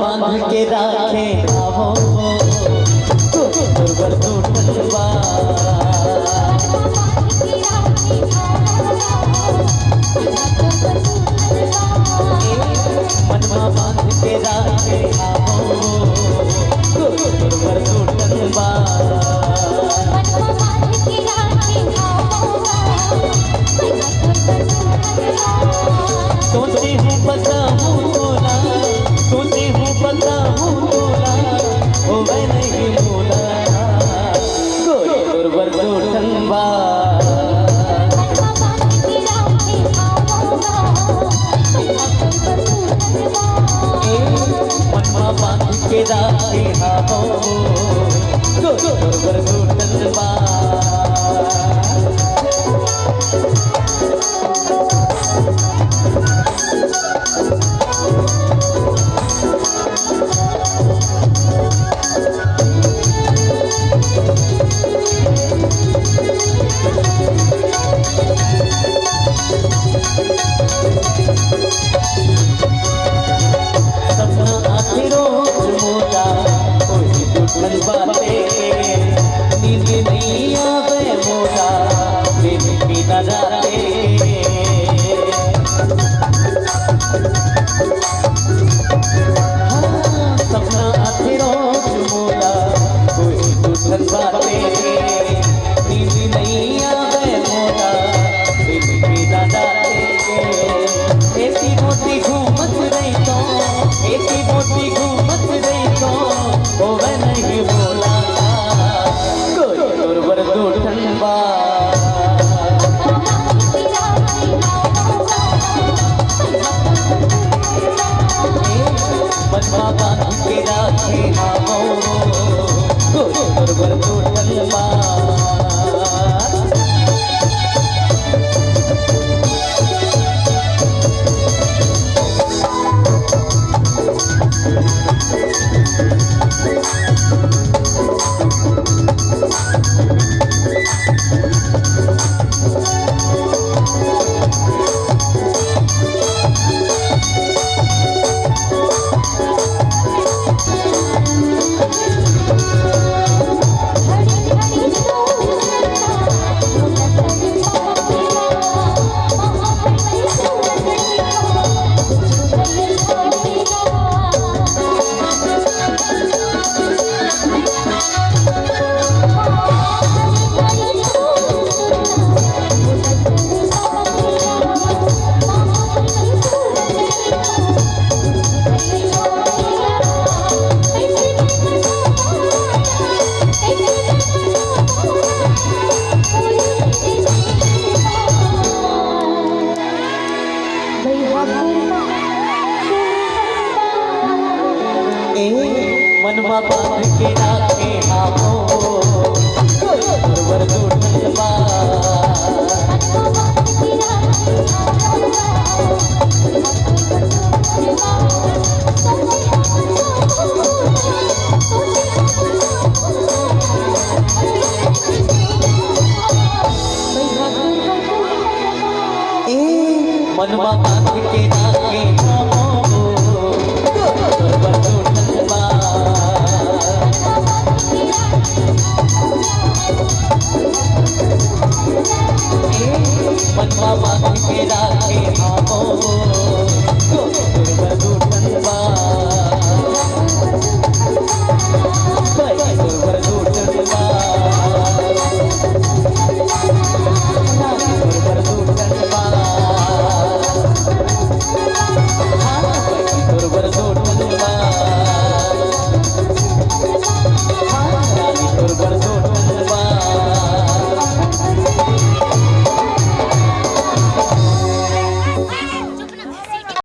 बांध के राखे आवो दुर्बर टूटलवा मनवा बांध के राखे आवो दुर्बर टूटलवा सोचे हूँ बताऊँ बोला सोचे हूँ बताऊँ बोला ओ मैं नहीं बोला दुर्बर टूटलवा मनवा बांध के राखे आवो दुर्बर टूटलवा नींद नहीं आवे मोटा दिन की नजारे सपना आते रोज मोटा कोई टूटल बाते नींद नहीं आवे मोटा दिन की नजारे ऐसी मोटी घूमत रही तो ऐसी मोटी घूमत रही तो ओ मैं नहीं बोला दुर्बर टूटलवा मनवा बांध के राखे आवो दुर्बर टूटलवा मनवा बांध के राखे आवो दुर्बर टूटलवा मनवा बांध के राखे आवो दुर्बर टूटलवा मनवा बांध के राखे आवो